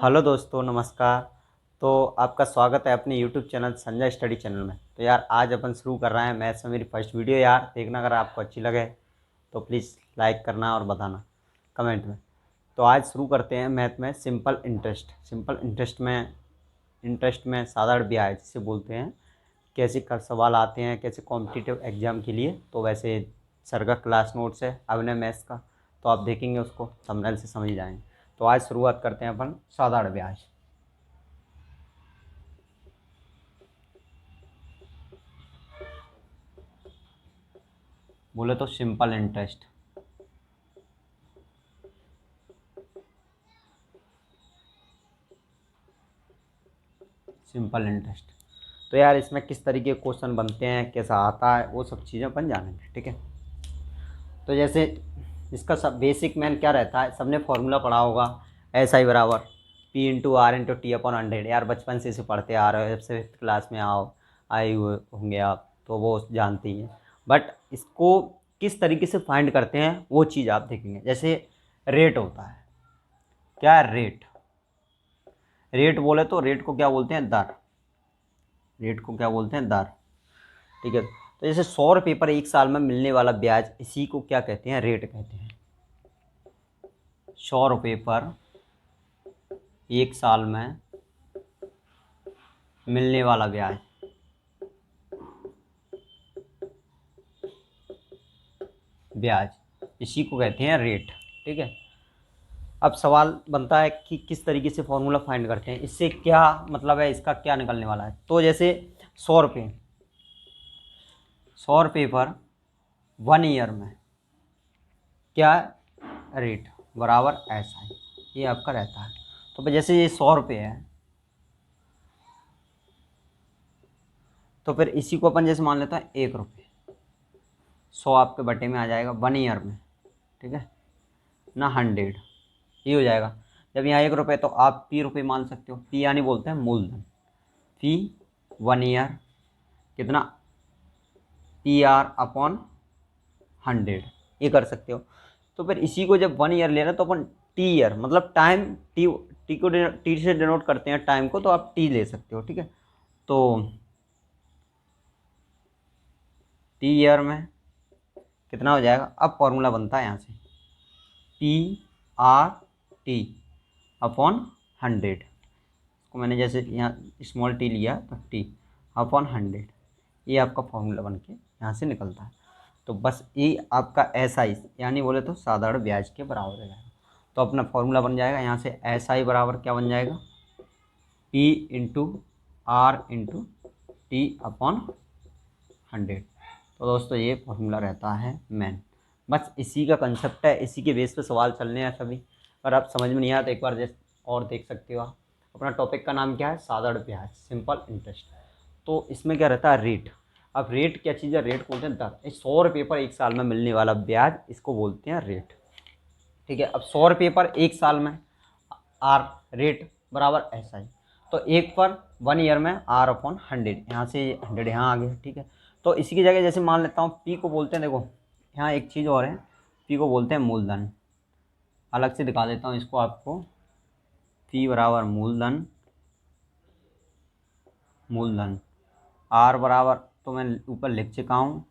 Hello दोस्तों, नमस्कार। तो आपका स्वागत है अपने YouTube channel Sanjay study channel में। तो यार आज अपन शुरू कर रहे हैं मैथ्स में मेरी फर्स्ट वीडियो। यार देखना, अगर आपको अच्छी लगे तो प्लीज़ लाइक करना और बताना कमेंट में। तो आज शुरू करते हैं मैथ में सिंपल इंटरेस्ट। सिंपल इंटरेस्ट में साधारण ब्याज जिसे बोलते हैं, कैसे कर सवाल आते हैं, कैसे कॉम्पिटिटिव एग्जाम के लिए। तो वैसे सर का क्लास नोट्स है अभिनय मैथ्स का, तो आप देखेंगे उसको थंबनेल से समझ जाएंगे। तो आज शुरुआत करते हैं अपन साधारण ब्याज। बोले तो सिंपल इंटरेस्ट। सिंपल इंटरेस्ट तो यार इसमें किस तरीके के क्वेश्चन बनते हैं, कैसा आता है, वो सब चीज़ें अपन जानेंगे, ठीक है। तो जैसे इसका सब बेसिक मैन क्या रहता है, सबने फॉर्मूला पढ़ा होगा, एस आई बराबर P into R into T upon 100। यार बचपन से इसे पढ़ते आ रहे हो, जब से फिफ्थ क्लास में आए हुए होंगे आप, तो वो जानते ही हैं। बट इसको किस तरीके से फाइंड करते हैं वो चीज़ आप देखेंगे। जैसे रेट होता है, क्या है रेट। रेट बोले तो रेट को क्या बोलते हैं, दर। रेट को क्या बोलते हैं, दर, ठीक है। तो जैसे 100 रुपये पर एक साल में मिलने वाला ब्याज, इसी को क्या कहते हैं, रेट कहते हैं। 100 रुपये पर एक साल में मिलने वाला ब्याज, इसी को कहते हैं रेट, ठीक है। अब सवाल बनता है कि किस तरीके से फॉर्मूला फाइंड करते हैं, इससे क्या मतलब है, इसका क्या निकलने वाला है। तो जैसे 100 रुपये, 100 रुपये पर 1 ईयर में क्या रेट बराबर ऐसा ही, ये आपका रहता है। तो जैसे ये 100 रुपये है, तो फिर इसी को अपन जैसे मान लेते हैं 1 रुपये। 100 आपके बटे में आ जाएगा 1 ईयर में, ठीक है ना, 100 ये हो जाएगा। जब यहाँ 1 रुपये, तो आप पी रुपये मान सकते हो। पी यानी बोलते हैं मूलधन। पी 1 ईयर कितना, पी आर अपॉन 100, ये कर सकते हो। तो फिर इसी को जब 1 ईयर ले रहे हैं, तो अपन टी ईयर मतलब टाइम, टी को टी से डिनोट करते हैं टाइम को, तो आप टी ले सकते हो, ठीक है। तो टी ईयर में कितना हो जाएगा, अब फॉर्मूला बनता है यहाँ से पी आर टी अपॉन 100। इसको मैंने जैसे यहाँ स्मॉल टी लिया तो टी अपॉन 100, ये आपका फॉर्मूला बन के यहाँ से निकलता है। तो बस ये आपका एस आई यानी बोले तो साधारण ब्याज के बराबर हो जाएगा। तो अपना फॉर्मूला बन जाएगा यहाँ से एस आई बराबर क्या बन जाएगा, P into R into T upon 100। तो दोस्तों ये फॉर्मूला रहता है मेन। बस इसी का कंसेप्ट है, इसी के बेस पे सवाल चलने हैं सभी। अगर आप समझ में नहीं आया तो एक बार जैसे और देख सकते हो आप। अपना टॉपिक का नाम क्या है, साधारण ब्याज, सिंपल इंटरेस्ट। तो इसमें क्या रहता है, रेट। अब रेट क्या चीज़ है, रेट बोलते हैं दर। 100 रुपये पर एक साल में मिलने वाला ब्याज, इसको बोलते हैं रेट, ठीक है। अब 100 रुपये पर एक साल में आर रेट बराबर ऐसा ही। तो एक पर 1 ईयर में आर अपॉन 100, यहाँ से 100 यहाँ आ गया, ठीक है। तो इसी की जगह जैसे मान लेता हूँ पी को बोलते हैं, देखो यहाँ एक चीज़ और है, पी को बोलते हैं मूलधन। अलग से दिखा देता हूँ इसको आपको। पी बराबर मूलधन, मूलधन आर बराबर, तो मैं ऊपर लिख चुका हूँ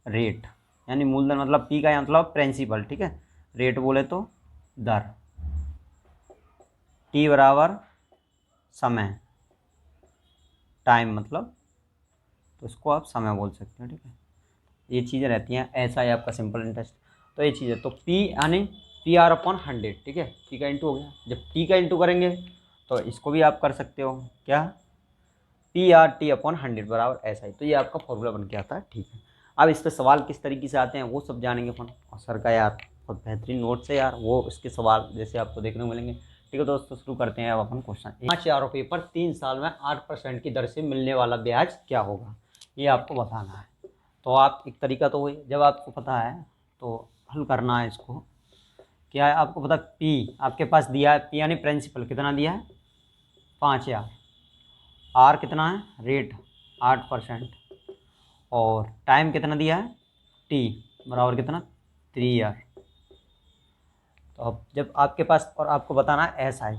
रेट, यानी मूलधन मतलब पी का मतलब प्रिंसिपल, ठीक है। रेट बोले तो दर, टी बराबर समय, टाइम मतलब, तो इसको आप समय बोल सकते हो, ठीक है। ये चीज़ें रहती हैं, ऐसा है आपका सिंपल इंटरेस्ट। तो ये चीज़ है, तो पी यानी पी आर अपॉन 100, ठीक है। पी का इंटू हो गया, जब टी का इंटू करेंगे तो इसको भी आप कर सकते हो, क्या, पी आर टी अपॉन 100 बराबर ऐसा ही। तो ये आपका फॉर्मूला बन के आता है, ठीक है। अब इस पर सवाल किस तरीके से आते हैं वो सब जानेंगे अपन। और सर का यार बहुत बेहतरीन नोट्स है यार, वो उसके सवाल जैसे आपको देखने को मिलेंगे, ठीक है। दोस्तों शुरू करते हैं अब अपन क्वेश्चन। 5,000 रुपये पर 3 साल में 8% की दर से मिलने वाला ब्याज क्या होगा, ये आपको बताना है। तो आप एक तरीका तो वही, जब आपको पता है तो हल करना है इसको। क्या है आपको पता, पी आपके पास दिया है, पी यानी प्रिंसिपल कितना दिया है 5,000, आर कितना है रेट 8%, और टाइम कितना दिया है टी बराबर कितना 3 ईयर। तो अब जब आपके पास, और आपको बताना है एस आई,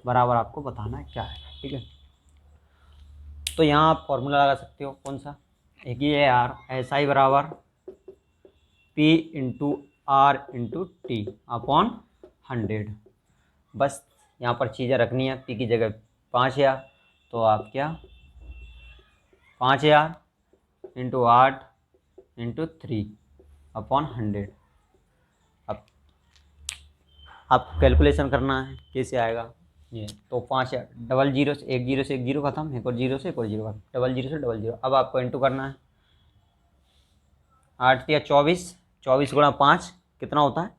बराबर आपको बताना है क्या है, ठीक है। तो यहाँ आप फॉर्मूला लगा सकते हो, कौन सा, एक ही है यार, एस आई बराबर P into R into T upon 100। बस यहाँ पर चीज़ें रखनी है, पी की जगह 5000, तो आप क्या 5000 इंटू 8 इंटू 3 अपॉन 100। अब आपको कैलकुलेशन करना है कैसे आएगा ये, तो 5000, डबल जीरो से एक जीरो खत्म, एक और जीरो से एक और जीरो खत्म, डबल जीरो से डबल जीरो। अब आपको इंटू करना है, 8 या 24, 24 गुणा 5 कितना होता है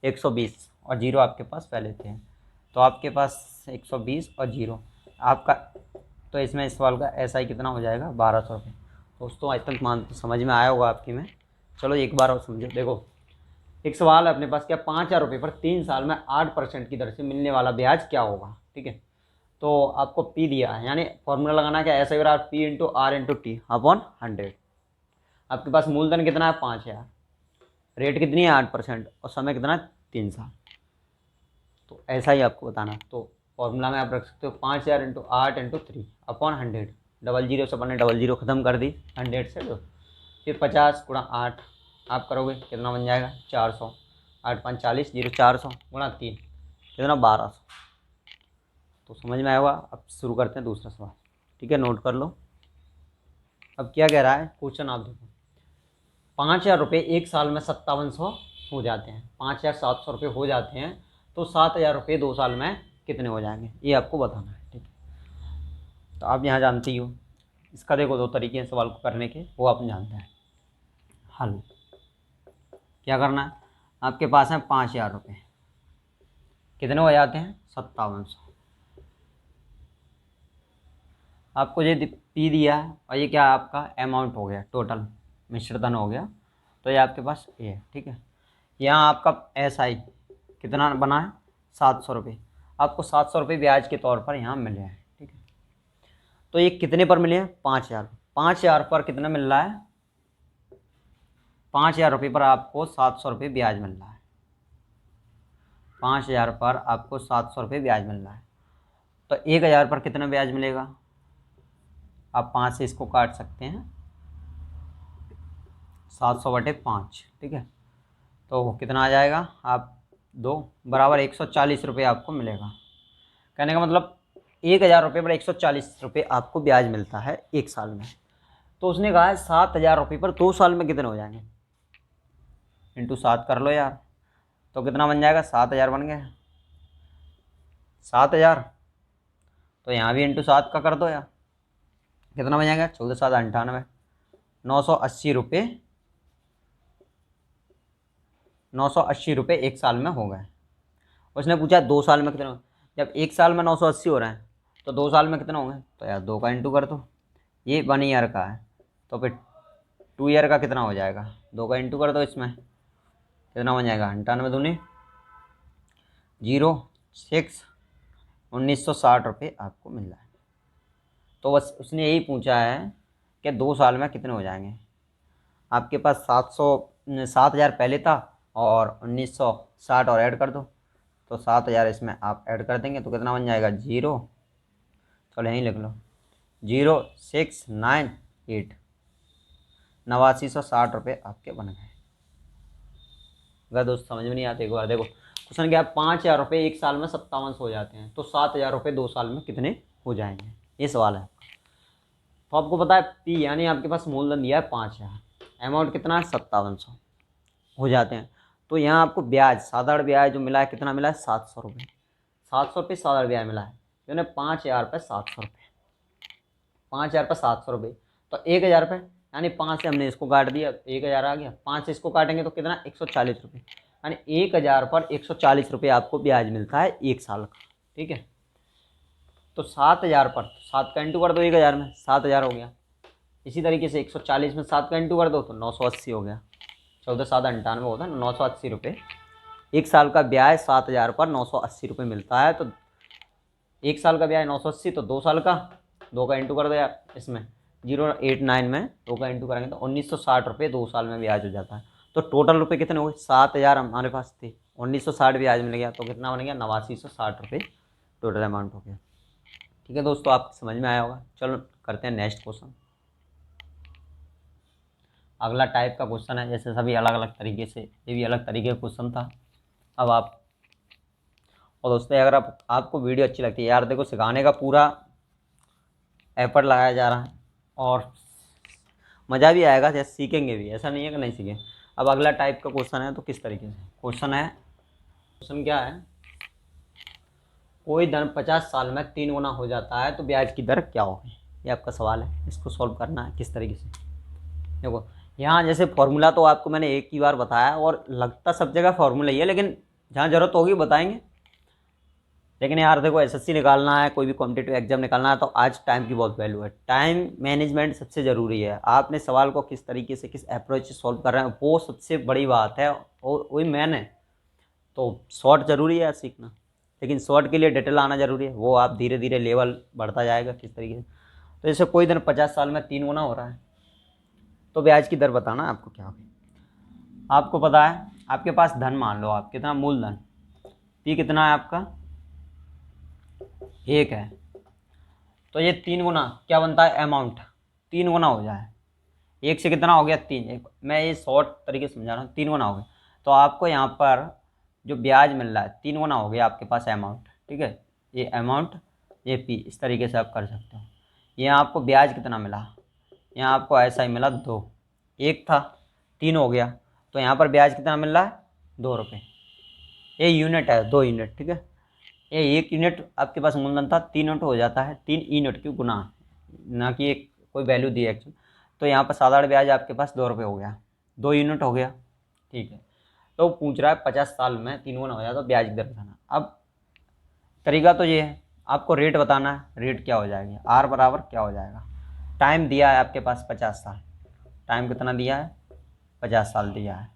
120, और जीरो आपके पास पहले थे, तो आपके पास 120 और जीरो आपका, तो इसमें इस सवाल का एस आई कितना हो जाएगा 1200 रुपये। दोस्तों आज तक मान समझ में आया होगा आपकी में, चलो एक बार और समझो। देखो एक सवाल है अपने पास, क्या 5000 रुपये पर 3 साल में 8% की दर से मिलने वाला ब्याज क्या होगा, ठीक है। तो आपको पी दिया है, यानी फॉर्मूला लगाना क्या, ऐसा बराबर P into R into T upon 100। आपके पास मूलधन कितना है 5000, रेट कितनी है 8%, और समय कितना है 3 साल, तो ऐसा ही आपको बताना। तो फॉर्मूला में आप रख सकते हो 5000 into 8 into 3 upon 100, double zero से अपन ने डबल जीरो खत्म कर दी, 100 से दो, फिर 50 गुणा 8 आप करोगे कितना बन जाएगा 400, 8 5 40, जीरो 400 गुणा 3 कितना 1200। तो समझ में आएगा। अब शुरू करते हैं दूसरा सवाल, ठीक है, नोट कर लो। अब क्या कह रहा है क्वेश्चन, आप देखो 5000 रुपये एक साल में 5700 हो जाते हैं, 5700 रुपये हो जाते हैं, तो 7000 रुपये 2 साल में कितने हो जाएंगे, ये आपको बताना है, ठीक है। तो आप यहाँ जानते ही हो, इसका देखो 2 तरीके हैं सवाल को करने के, वो आप जानते हैं। हल क्या करना है, आपके पास है 5000 रुपये, कितने हो जाते हैं 5700, आपको ये पी दिया है, और ये क्या आपका अमाउंट हो गया, टोटल मिश्रधन हो गया, तो ये आपके पास ये है, ठीक है। यहाँ आपका एस आई कितना बना है 700 रुपये, आपको 700 रुपये ब्याज के तौर पर यहाँ मिले हैं, ठीक है। तो ये कितने पर मिले हैं 5000, 5000 पर कितना मिल रहा है 5000 रुपये पर आपको 700 रुपये ब्याज मिल रहा है, 5000 पर आपको 700 रुपये ब्याज मिल रहा है, तो 1000 पर कितना ब्याज मिलेगा, आप 5 से इसको काट सकते हैं, 700/5, ठीक है। तो कितना आ जाएगा, आप 2 बराबर 140 रुपये आपको मिलेगा। कहने का मतलब 1000 रुपये पर 140 रुपये आपको ब्याज मिलता है एक साल में। तो उसने कहा है 7000 रुपये पर 2 साल में कितने हो जाएंगे, इंटू 7 कर लो यार, तो कितना बन जाएगा 7000 बन गया 7000, तो यहाँ भी इंटू 7 का कर दो यार, कितना बन जाएगा 14 7 98, 980 रुपये, 980 रुपये एक साल में हो गए। उसने पूछा 2 साल में कितने, जब एक साल में 980 हो रहे हैं तो 2 साल में कितने होंगे, तो यार 2 का इंटू कर दो, ये 1 ईयर का है तो फिर 2 ईयर का कितना हो जाएगा, 2 का इंटू कर दो, इसमें कितना बन जाएगा 98 दूनी 06, 1960 रुपये आपको मिल रहा है। तो बस उसने यही पूछा है कि 2 साल में कितने हो जाएंगे। आपके पास 7000 पहले था और 1960 और ऐड कर दो, तो 7000 इसमें आप ऐड कर देंगे तो कितना बन जाएगा 0, चलो यहीं लिख लो 0698, 8960 रुपये आपके बन गए। अगर दोस्त समझ में नहीं आते एक बार देखो क्वेश्चन क्या है, 5000 रुपये एक साल में 5700 हो जाते हैं, तो 7000 रुपये 2 साल में कितने हो जाएंगे, ये सवाल है। तो आपको पता है पी यानी आपके पास मूलधन दिया है 5000, अमाउंट कितना है 5700 हो जाते हैं, तो यहाँ आपको ब्याज साधारण ब्याज जो मिला है कितना मिला है 700 रुपये, 700 रुपये साधारण ब्याज मिला है, यानी 5000 पे 700 रुपये, 5000 पे 700 रुपये, तो 1000 पे यानी 5 से हमने इसको काट दिया 1000 आ गया, 5 से इसको काटेंगे तो कितना 140 रुपये, यानी 1000 पर 140 रुपये आपको ब्याज मिलता है एक साल का, ठीक है। तो 7000 पर 7 का इंटू कर दो 1000 में 7000 हो गया, इसी तरीके से 140 में 7 का इंटू कर दो तो 980 हो गया, 14 7 98 होता है 980 रुपये एक साल का ब्याज, 7000 पर 980 रुपये मिलता है, तो एक साल का ब्याज 980, तो 2 साल का 2 का इंटू कर दो यार, इसमें 089 में 2 का इंटू करेंगे तो 1960 रुपये 2 साल में ब्याज हो जाता है। तो टोटल रुपये कितने हो गए 7000 हमारे पास थे, 1960 ब्याज मिल गया, तो कितना बन गया 8960 रुपये टोटल अमाउंट हो गया। ठीक है दोस्तों, आपको समझ में आया होगा। चलो करते हैं नेक्स्ट क्वेश्चन। अगला टाइप का क्वेश्चन है, जैसे सभी अलग अलग तरीके से, ये भी अलग तरीके का क्वेश्चन था। अब आप, और दोस्तों अगर आपको वीडियो अच्छी लगती है यार, देखो सिखाने का पूरा एफर्ट लगाया जा रहा है और मज़ा भी आएगा, जैसे सीखेंगे भी, ऐसा नहीं है कि नहीं सीखें। अब अगला टाइप का क्वेश्चन है, तो किस तरीके से क्वेश्चन क्या है, कोई धन 50 साल में 3 गुना हो जाता है तो ब्याज की दर क्या होगी, ये आपका सवाल है। इसको सॉल्व करना है किस तरीके से। देखो यहाँ जैसे फॉर्मूला तो आपको मैंने एक ही बार बताया और लगता सब जगह फॉर्मूला ही है, लेकिन जहाँ ज़रूरत होगी बताएंगे। लेकिन यार देखो एसएससी निकालना है, कोई भी कॉम्पिटिटिव एग्जाम निकालना है, तो आज टाइम की बहुत वैल्यू है। टाइम मैनेजमेंट सबसे ज़रूरी है। आपने सवाल को किस तरीके से, किस अप्रोच से सॉल्व कर रहे हैं, वो सबसे बड़ी बात है और वही मैन है। तो शॉर्ट ज़रूरी है सीखना, लेकिन शॉर्ट के लिए डिटेल आना ज़रूरी है। वो आप धीरे धीरे लेवल बढ़ता जाएगा किस तरीके से। तो जैसे कोई दिन 50 साल में 3 गुना हो रहा है, तो ब्याज की दर बताना आपको क्या होगी। आपको पता है आपके पास धन, मान लो आप कितना मूलधन, पी कितना है आपका 1 है, तो ये 3 गुना क्या बनता है, अमाउंट 3 गुना हो जाए। 1 से कितना हो गया 3, मैं ये शॉर्ट तरीके से समझा रहा हूँ, 3 गुना हो गया। तो आपको यहाँ पर जो ब्याज मिल रहा है 3 गुना हो गया आपके पास अमाउंट। ठीक है, ये अमाउंट, ये पी, इस तरीके से आप कर सकते हो। यहाँ आपको ब्याज कितना मिला, यहाँ आपको ऐसा ही मिला 2, 1 था 3 हो गया, तो यहाँ पर ब्याज कितना मिल रहा है 2 रुपये। ये यूनिट है, 2 यूनिट। ठीक है, ये 1 यूनिट आपके पास मूलधन था, 3 यूनिट हो जाता है, 3 यूनिट की गुना, ना कि एक कोई वैल्यू दी एक्चुअली। तो यहाँ पर साधारण ब्याज आपके पास 2 रुपये हो गया, 2 यूनिट हो गया। ठीक है, तो पूछ रहा है 50 साल में 3 गुना हो जाए तो ब्याज की दर बताना। अब तरीका तो ये है, आपको रेट बताना है। रेट क्या हो जाएगी, आर बराबर क्या हो जाएगा, टाइम दिया है आपके पास 50 साल, टाइम कितना दिया है 50 साल दिया है,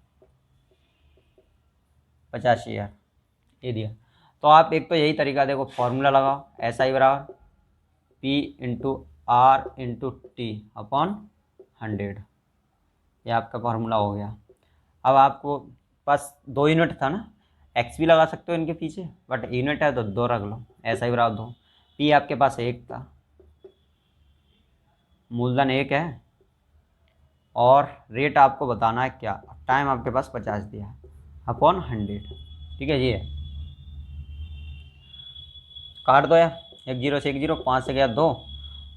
50 ईयर ये दिया। तो आप एक तो यही तरीका देखो, फॉर्मूला लगाओ, एस आई बराबर P into R into T upon 100, ये आपका फार्मूला हो गया। अब आपको पास 2 यूनिट था ना, एक्स भी लगा सकते हो इनके पीछे, बट यूनिट है तो 2 रख लो, ऐसा ही बराबर 2। पी आपके पास 1 था, मूलधन 1 है, और रेट आपको बताना है क्या, टाइम आपके पास 50 दिया है अपॉन 100। ठीक है, ये काट दो यार, 1 0 से 1 0, 5 से गया 2,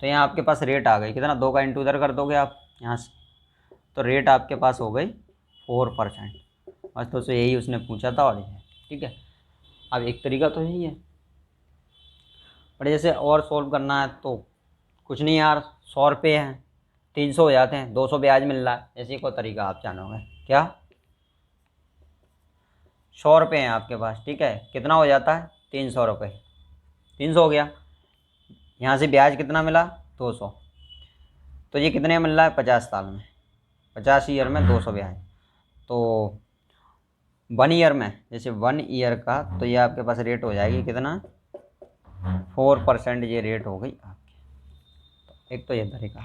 तो यहाँ आपके पास रेट आ गई कितना, 2 का इंटू इधर कर दोगे आप यहाँ से, तो रेट आपके पास हो गई 4%। बस दोस्तों यही उसने पूछा था और ये है। ठीक है, अब एक तरीका तो यही है, बट जैसे और सॉल्व करना है तो कुछ नहीं यार, 100 रुपये हैं 300 हो जाते हैं, 200 ब्याज मिल रहा है, ऐसे कोई तरीका आप जानोगे क्या। 100 रुपये हैं आपके पास, ठीक है, कितना हो जाता है 300 रुपये, 300 हो गया, यहाँ से ब्याज कितना मिला 200, तो ये कितने मिल रहा है 50 साल में, 50 ईयर में 200 ब्याज, तो 1 ईयर में, जैसे 1 ईयर का, तो ये आपके पास रेट हो जाएगी कितना 4%, ये रेट हो गई आपकी। तो एक तो ये तरीका।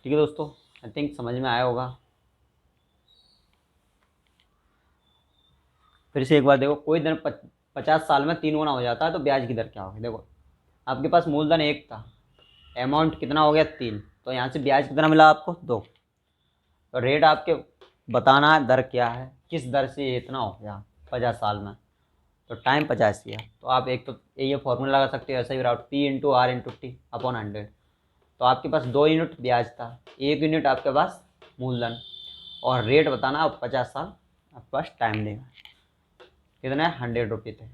ठीक है दोस्तों, आई थिंक समझ में आया होगा। फिर से एक बार देखो, कोई दिन 50 साल में 3 गुना हो जाता है तो ब्याज की दर क्या होगी। देखो आपके पास मूलधन 1 था, अमाउंट कितना हो गया 3, तो यहाँ से ब्याज कितना मिला आपको 2, तो रेट आपके बताना है दर क्या है, किस दर से ये इतना हो गया 50 साल में, तो टाइम 50 दिया। तो आप एक तो ये फॉर्मूला लगा सकते हो, ऐसा ही राउट P into R into T upon 100। तो आपके पास 2 यूनिट ब्याज था, 1 यूनिट आपके पास मूलधन, और रेट बताना आप 50 साल आपके पास टाइम देगा, कितने 100 रुपये थे,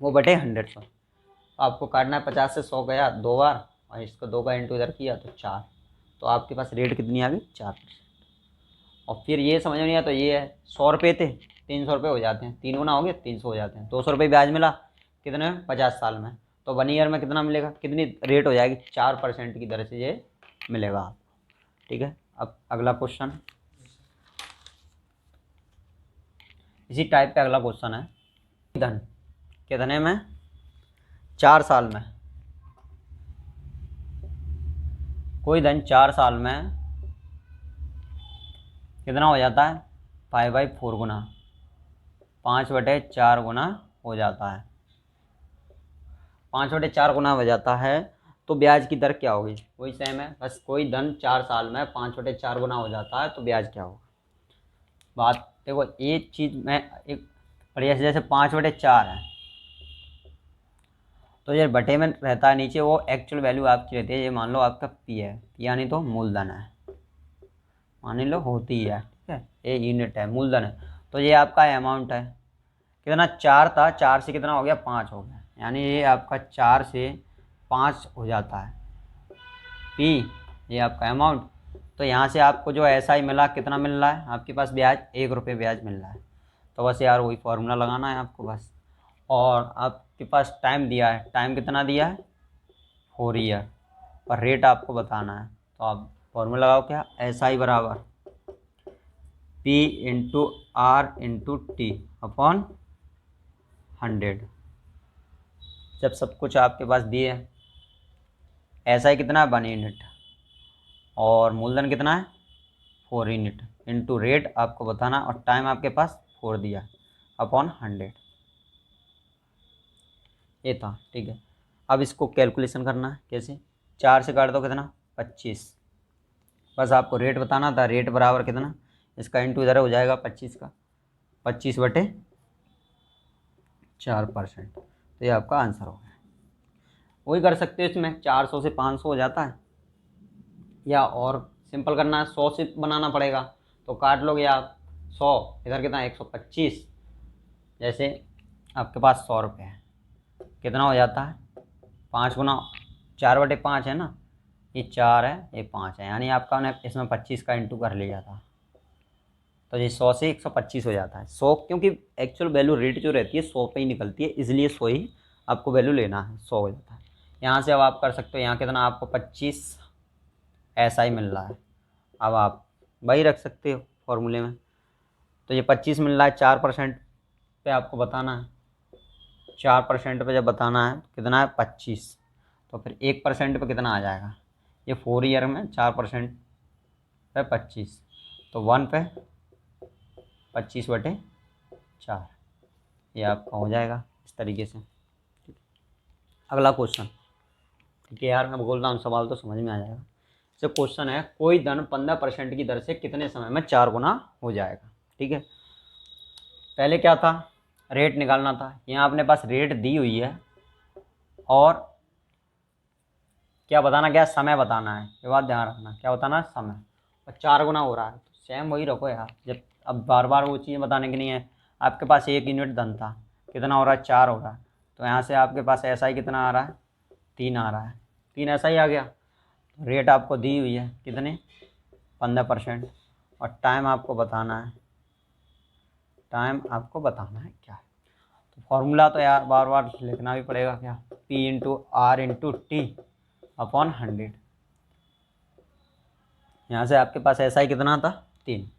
वो बटे 100 सौ। तो आपको काटना है 50 से 100 गया 2 बार, और इसको 2 का इंटू इधर किया तो 4, तो आपके पास रेट कितनी आ गई 4%। और फिर ये समझ में नहीं आया तो ये है, 100 रुपये थे 300 रुपये हो जाते हैं, 3 गुना हो गया 300 हो जाते हैं, 200 रुपये ब्याज मिला कितने में 50 साल में, तो 1 ईयर में कितना मिलेगा, कितनी रेट हो जाएगी 4% की दर से ये मिलेगा आपको। ठीक है, अब अगला क्वेश्चन, इसी टाइप पे अगला क्वेश्चन है, धन कितने में 4 साल में, कोई धन 4 साल में कितना हो जाता है 5/4 गुना, 5/4 गुना हो जाता है। 5/4 गुना हो जाता है तो ब्याज की दर क्या होगी, वही सेम है, बस कोई धन 4 साल में 5/4 गुना हो जाता है तो ब्याज क्या होगा। बात देखो, एक चीज़ मैं एक बढ़िया से, जैसे 5/4 है तो ये बटे में रहता है नीचे, वो एक्चुअल वैल्यू आपकी रहती है। ये मान लो आपका पी है, यानी तो मूलधन है, मान लो होती है, ठीक है, ये यूनिट है, मूलधन है। तो ये आपका अमाउंट है, कितना 4 था, 4 से कितना हो गया 5 हो गया, यानी ये आपका 4 से 5 हो जाता है पी, ये आपका अमाउंट। तो यहाँ से आपको जो ऐसा ही मिला, कितना मिल रहा है आपके पास ब्याज, 1 रुपये ब्याज मिल रहा है। तो बस यार वही फॉर्मूला लगाना है आपको बस। और आपके पास टाइम दिया है, टाइम कितना दिया है 4 ईयर, और रेट आपको बताना है। तो आप फॉर्मूला लगाओ, क्या, ऐसा ही बराबर P into R into T upon 100। जब सब कुछ आपके पास दिए है, ऐसा ही कितना है 1 यूनिट, और मूलधन कितना है 4 यूनिट, इंटू रेट आपको बताना, और टाइम आपके पास 4 दिया अपॉन 100, ये था, ठीक है। अब इसको कैलकुलेशन करना है, कैसे, 4 से काट दो कितना 25, बस आपको रेट बताना था, रेट बराबर कितना, इसका इंटू इधर हो जाएगा 25 का, 25/4%। तो ये आपका आंसर हो गया। वही कर सकते हो, इसमें 400 से 500 हो जाता है, या और सिंपल करना है 100 से बनाना पड़ेगा, तो काट लोगे आप 100, इधर कितना 125, जैसे आपके पास 100 रुपये है, कितना हो जाता है 5 गुना 4/5 है ना, ये 4 है, ये 5 है, यानी आपका ने इसमें 25 का इंटू कर लिया था, तो ये 100 से 125 हो जाता है। 100 क्योंकि एक्चुअल वैल्यू रेट जो रहती है 100 पे ही निकलती है, इसलिए 100 ही आपको वैल्यू लेना है, 100 हो जाता है। यहाँ से अब आप कर सकते हो, यहाँ कितना आपको 25 ऐसा ही मिल रहा है, अब आप वही रख सकते हो फॉर्मूले में। तो ये 25 मिल रहा है, 4% पे आपको बताना है, 4% पे जब बताना है कितना है 25, तो फिर 1% पे कितना आ जाएगा, ये 4 ईयर में 4% पे 25, तो 1 पे 25/4, ये आपका हो जाएगा इस तरीके से। अगला क्वेश्चन, ठीक है यार, मैं बोल रहा हूँ सवाल तो समझ में आ जाएगा। जो क्वेश्चन है, कोई धन 15% की दर से कितने समय में 4 गुना हो जाएगा, ठीक है। पहले क्या था, रेट निकालना था, यहाँ अपने पास रेट दी हुई है, और क्या बताना, क्या समय बताना है, ये बात ध्यान रखना, क्या बताना है समय, और 4 गुना हो रहा है, तो सेम वही रखो यार। जब अब बार बार वो चीज़ बताने की नहीं है, आपके पास 1 यूनिट धन था, कितना हो रहा है 4 हो रहा है, तो यहाँ से आपके पास ऐसा ही कितना आ रहा है 3 आ रहा है, 3 ऐसा ही आ गया। रेट आपको दी हुई है कितने 15%, और टाइम आपको बताना है, टाइम आपको बताना है क्या है। तो फॉर्मूला तो यार बार बार लिखना भी पड़ेगा, क्या, P into R into T upon 100। यहाँ से आपके पास ऐसा ही कितना था 3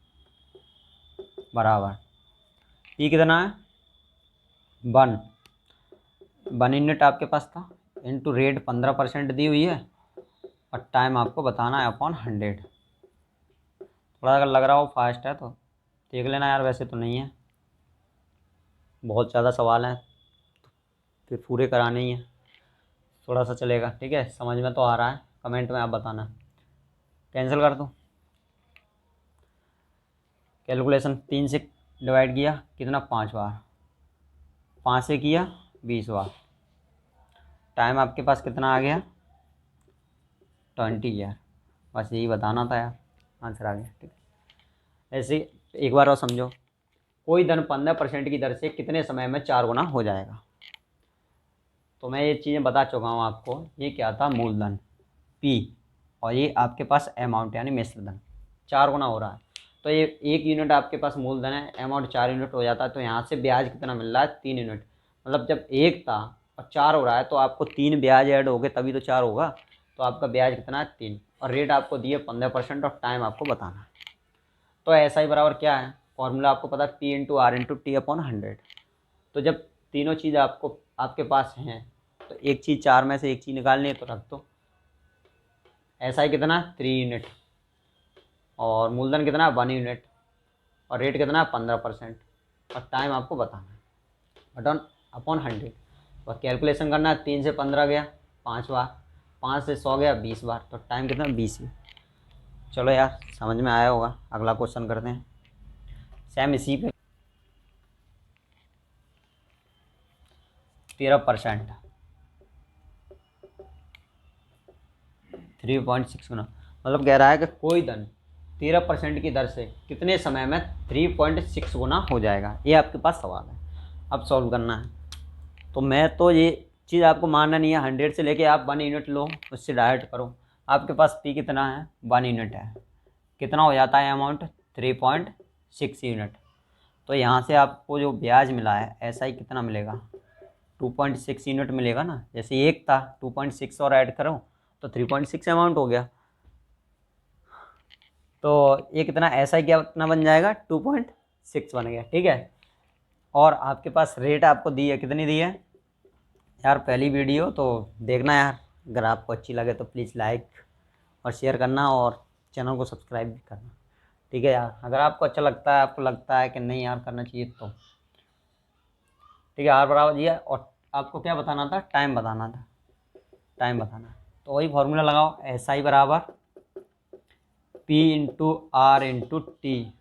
बराबर पी कितना है 1 यूनिट आपके पास था, इंटू रेट 15% दी हुई है, और टाइम आपको बताना है अपॉन 100। थोड़ा अगर लग रहा हो फास्ट है तो देख लेना यार, वैसे तो नहीं है, बहुत ज़्यादा सवाल हैं फिर पूरे कराने ही हैं, थोड़ा सा चलेगा, ठीक है। समझ में तो आ रहा है, कमेंट में आप बताना। कैंसिल कर दूँ, कैलकुलेशन 3 से डिवाइड किया कितना 5 बार, 5 से किया 20 बार, टाइम आपके पास कितना आ गया 20 ईयर, बस यही बताना था यार, आंसर आ गया, ठीक है। ऐसे एक बार और समझो, कोई धन 15% की दर से कितने समय में 4 गुना हो जाएगा। तो मैं ये चीज़ें बता चुका हूँ आपको, ये क्या था मूलधन पी, और ये आपके पास अमाउंट यानी मिश्रधन, 4 गुना हो रहा है, तो ये 1 यूनिट आपके पास मूलधन है, अमाउंट 4 यूनिट हो जाता है, तो यहाँ से ब्याज कितना मिल रहा है 3 यूनिट, मतलब जब 1 था और 4 हो रहा है तो आपको 3 ब्याज ऐड हो गए तभी तो 4 होगा, तो आपका ब्याज कितना है 3, और रेट आपको दिए 15% और टाइम आपको बताना है। तो ऐसा ही बराबर क्या है, फॉर्मूला आपको पता है P into R into T upon 100। तो जब तीनों चीज़ आपको आपके पास हैं, तो एक चीज़ 4 में से एक चीज़ निकालनी है तो रख दो, ऐसा ही कितना 3 यूनिट, और मूलधन कितना 1 यूनिट, और रेट कितना 15%, और टाइम आपको बताना है बटन अपॉन 100। और कैलकुलेशन करना है, 3 से 15 गया 5 बार, 5 से 100 गया 20 बार, तो टाइम कितना 20 ही। चलो यार समझ में आया होगा। अगला क्वेश्चन करते हैं सेम इसी पे। 13%, 3.6 गुना, मतलब कह रहा है कि कोई धन 13% की दर से कितने समय में 3.6 गुना हो जाएगा, ये आपके पास सवाल है। अब सॉल्व करना है। तो मैं तो ये चीज़ आपको मानना नहीं है, 100 से लेके आप 1 यूनिट लो, उससे डायरेक्ट करो। आपके पास पी कितना है, 1 यूनिट है, कितना हो जाता है अमाउंट 3.6 यूनिट। तो यहाँ से आपको जो ब्याज मिला है ऐसा ही कितना मिलेगा, 2.6 यूनिट मिलेगा ना। जैसे एक था 2.6 और ऐड करो तो 3.6 अमाउंट हो गया। तो ये कितना ऐसा ही क्या कितना बन जाएगा, 2.6 बन गया। ठीक है। और आपके पास रेट आपको दी है, कितनी दी है यार, पहली वीडियो तो देखना यार, अगर आपको अच्छी लगे तो प्लीज़ लाइक और शेयर करना और चैनल को सब्सक्राइब भी करना। ठीक है यार, अगर आपको अच्छा लगता है, आपको लगता है कि नहीं यार करना चाहिए तो ठीक है। आर बराबर जी है, और आपको क्या बताना था, टाइम बताना था, टाइम बताना। तो वही फॉर्मूला लगाओ, एस आई बराबर P into R into T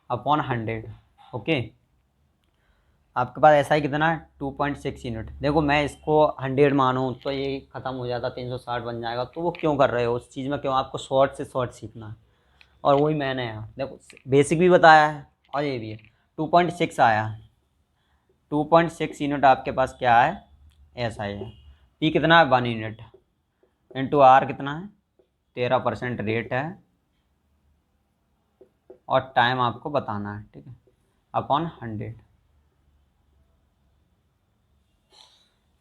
upon 100। Okay, आपके पास ऐसा ही कितना है 2.6 यूनिट। देखो मैं इसको 100 मानूँ तो ये ख़त्म हो जाता, 360 बन जाएगा। तो वो क्यों कर रहे हो उस चीज़ में, क्यों आपको शॉर्ट से शॉर्ट सीखना है। और वही मैंने यहाँ देखो बेसिक भी बताया है और ये भी है। 2.6 आया, 2.6 यूनिट आपके पास क्या है, ऐसा ही है। पी कितना है 1 यूनिट इंटू आर कितना है 13% रेट है, और टाइम आपको बताना है। ठीक है, अपॉन 100।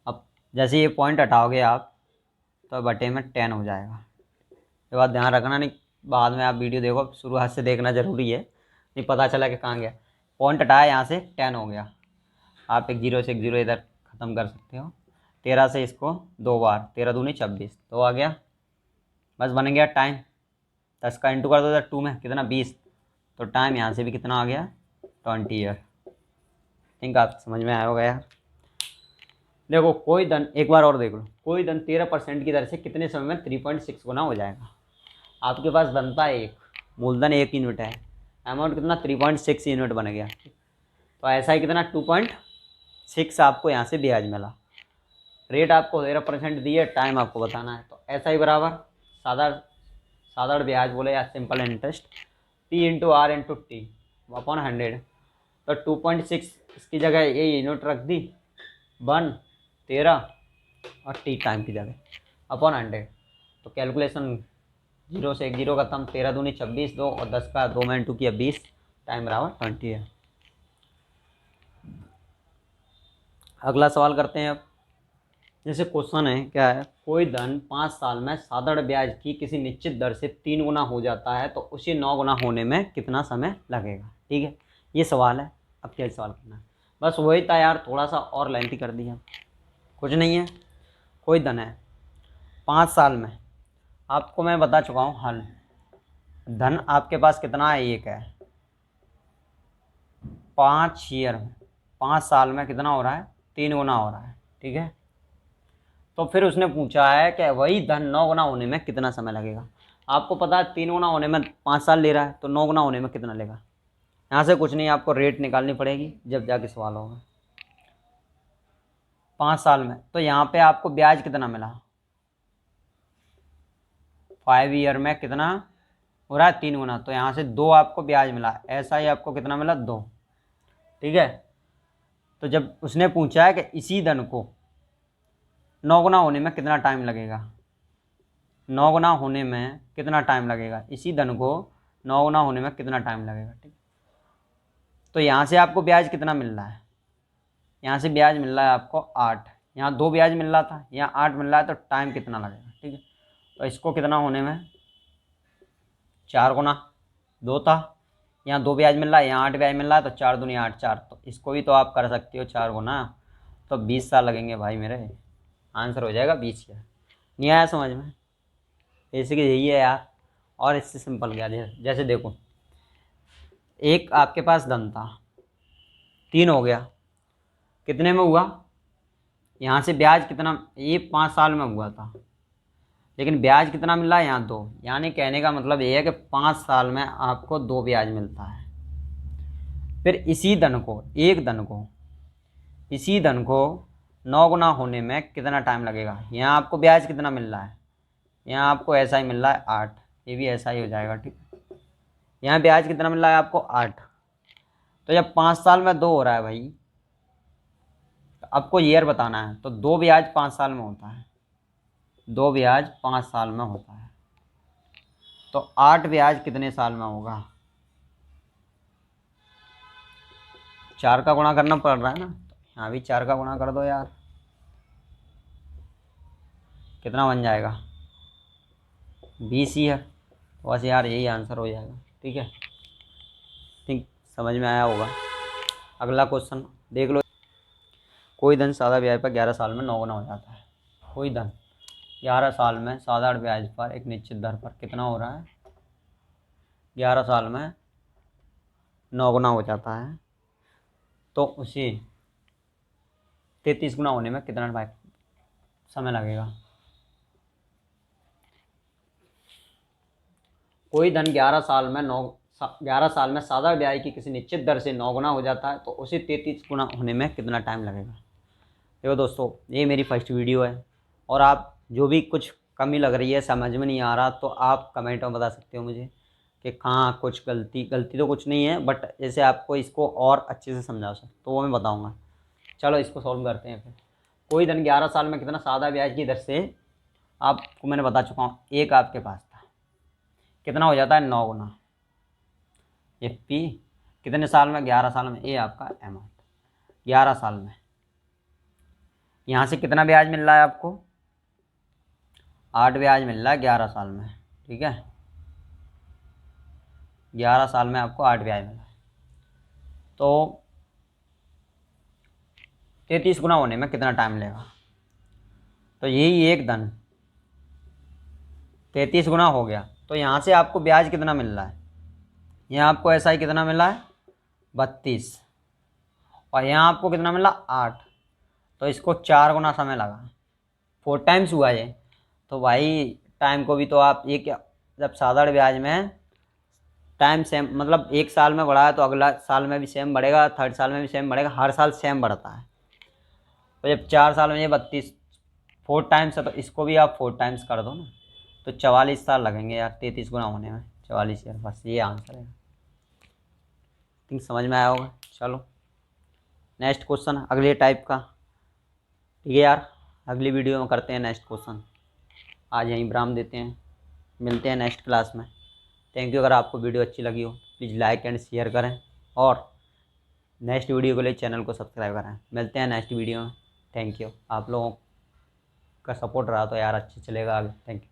अब जैसे ये पॉइंट हटाओगे आप तो बटे में 10 हो जाएगा। ये बात ध्यान रखना, नहीं बाद में आप वीडियो देखो, शुरुआत से देखना ज़रूरी है, नहीं पता चला कि कहाँ गया। पॉइंट हटाया यहाँ से 10 हो गया, आप एक जीरो से एक जीरो इधर ख़त्म कर सकते हो। 13 से इसको 2 बार, 13 दूनी 26, तो आ गया, बस बन गया टाइम। 10 का इंटू कर दो इधर 2 में कितना 20, तो टाइम यहाँ से भी कितना आ गया 20 ईयर। थिंक आप समझ में आया होगा यार। देखो कोई धन, एक बार और देख लो, कोई धन 13% की दर से कितने समय में 3.6 गुना हो जाएगा। आपके पास बनता है एक, मूलधन 1 यूनिट है, अमाउंट कितना 3.6 यूनिट बन गया। तो ऐसा ही कितना 2.6 आपको यहाँ से ब्याज मिला। रेट आपको 13% दी है, टाइम आपको बताना है। तो ऐसा ही बराबर साधारण ब्याज बोले या simple interest, P into R into T upon 100। तो 2.6 इसकी जगह ये यूनिट रख दी, 1 13 और टी टाइम की जगह अपॉन 100। तो कैलकुलेशन 0 से 1 जीरो खत्म, 13 दूनी 26, 2 और 10 का 2 में इंटू किया 20, टाइम बराबर 20 है। अगला सवाल करते हैं अब। जैसे क्वेश्चन है क्या है, कोई धन 5 साल में साधारण ब्याज की किसी निश्चित दर से 3 गुना हो जाता है, तो उसे 9 गुना होने में कितना समय लगेगा। ठीक है, ये सवाल है। अब क्या सवाल करना है, बस वही था यार, थोड़ा सा और लेंथी कर दिया, कुछ नहीं है। कोई धन है 5 साल में, आपको मैं बता चुका हूँ हल। धन आपके पास कितना है, एक है। 5 ईयर में, 5 साल में कितना हो रहा है, 3 गुना हो रहा है। ठीक है, तो फिर उसने पूछा है कि वही धन 9 गुना होने में कितना समय लगेगा। आपको पता है 3 गुना होने में 5 साल ले रहा है, तो 9 गुना होने में कितना लेगा। यहाँ से कुछ नहीं, आपको रेट निकालनी पड़ेगी जब जाके सवाल होगा। 5 साल में, तो यहाँ पे आपको ब्याज कितना मिला, 5 ईयर में कितना हो रहा है 3 गुना, तो यहाँ से 2 आपको ब्याज मिला। ऐसा ही आपको कितना मिला 2। ठीक है, तो जब उसने पूछा है कि इसी धन को 9 गुना होने में कितना टाइम लगेगा, 9 गुना होने में कितना टाइम लगेगा, इसी धन को 9 गुना होने में कितना टाइम लगेगा। ठीक, तो यहाँ से आपको ब्याज कितना मिल रहा है, यहाँ से ब्याज मिल रहा है आपको 8, यहाँ 2 ब्याज मिल रहा था, यहाँ 8 मिल रहा है, तो टाइम कितना लगेगा। ठीक है, तो इसको कितना होने में 4 गुना, 2 था, यहाँ 2 ब्याज मिल रहा है, यहाँ 8 ब्याज मिल रहा है, तो 4 दूनी 8 4, तो इसको भी तो आप कर सकते हो 4 गुना, तो 20 साल लगेंगे भाई मेरे। आंसर हो जाएगा 20 ईयर। नहीं आया समझ में, बेसिकली यही है यार। और इससे सिंपल क्या, जैसे देखो एक आपके पास धन था 3 हो गया, कितने में हुआ, यहाँ से ब्याज कितना, ये 5 साल में हुआ था, लेकिन ब्याज कितना मिल रहा है यहाँ 2, यानी कहने का मतलब ये है कि 5 साल में आपको 2 ब्याज मिलता है। फिर इसी धन को, इसी धन को 9 गुना होने में कितना टाइम लगेगा। यहाँ आपको ब्याज कितना मिल रहा है, यहाँ आपको ऐसा ही मिल रहा है 8, ये भी ऐसा ही हो जाएगा, ठीक है। यहाँ ब्याज कितना मिल रहा है आपको 8, तो जब 5 साल में 2 हो रहा है भाई, तो आपको ईयर बताना है, तो 2 ब्याज 5 साल में होता है, 2 ब्याज 5 साल में होता है, तो 8 ब्याज कितने साल में होगा। 4 का गुणा करना पड़ रहा है ना, तो यहाँ भी 4 का गुणा कर दो यार, कितना बन जाएगा 20 ईयर। बस यार यही आंसर हो जाएगा, ठीक है। ठीक समझ में आया होगा। अगला क्वेश्चन देख लो। कोई धन सादा ब्याज पर 11 साल में 9 गुना हो जाता है। कोई धन 11 साल में साधारण ब्याज पर एक निश्चित दर पर कितना हो रहा है, 11 साल में 9 गुना हो जाता है, तो उसे 33 गुना होने में कितना समय लगेगा। कोई धन 11 साल में साधारण ब्याज की किसी निश्चित दर से 9 गुना हो जाता है, तो उसे 33 गुना होने में कितना टाइम लगेगा। देखो दोस्तों, ये मेरी फर्स्ट वीडियो है, और आप जो भी कुछ कमी लग रही है, समझ में नहीं आ रहा, तो आप कमेंट में बता सकते हो मुझे कि कहाँ कुछ गलती तो कुछ नहीं है, बट जैसे आपको इसको और अच्छे से समझा सकते तो वो मैं बताऊँगा। चलो इसको सॉल्व करते हैं फिर। कोई धन 11 साल में कितना सादा ब्याज की दर से, आपको मैंने बता चुका हूँ, एक आपके पास था, कितना हो जाता है 9 गुना। एफ पी कितने साल में, 11 साल में, ये आपका अमाउंट 11 साल में। यहाँ से कितना ब्याज मिल रहा है आपको, 8 ब्याज मिल रहा है 11 साल में, ठीक है। 11 साल में आपको 8 ब्याज मिला है, तो 33 गुना होने में कितना टाइम लेगा। तो यही एक धन 33 गुना हो गया, तो यहाँ से आपको ब्याज कितना मिल रहा है, यहाँ आपको ऐसा ही कितना मिल रहा है 32, और यहाँ आपको कितना मिला 8, तो इसको 4 गुना समय लगा, 4 टाइम्स हुआ ये। तो भाई टाइम को भी तो आप, ये क्या, जब साधारण ब्याज में टाइम सेम, मतलब एक साल में बढ़ा है तो अगला साल में भी सेम बढ़ेगा, थर्ड साल में भी सेम बढ़ेगा, हर साल सेम बढ़ता है। तो जब 4 साल में ये 32 4 टाइम्स है, तो इसको भी आप 4 टाइम्स कर दो ना, तो 44 साल लगेंगे यार 33 गुना होने में, 44 ईयर। बस ये आंसर है। थिंक समझ में आया होगा। चलो नेक्स्ट क्वेश्चन अगले टाइप का, ठीक है यार, अगली वीडियो में करते हैं नेक्स्ट क्वेश्चन। आज यहीं विराम देते हैं, मिलते हैं नेक्स्ट क्लास में। Thank you. अगर आपको वीडियो अच्छी लगी हो प्लीज़ लाइक एंड शेयर करें, और नेक्स्ट वीडियो के लिए चैनल को सब्सक्राइब करें। मिलते हैं नेक्स्ट वीडियो में। Thank you. आप लोगों का सपोर्ट रहा तो यार अच्छी चलेगा आगे। Thank you.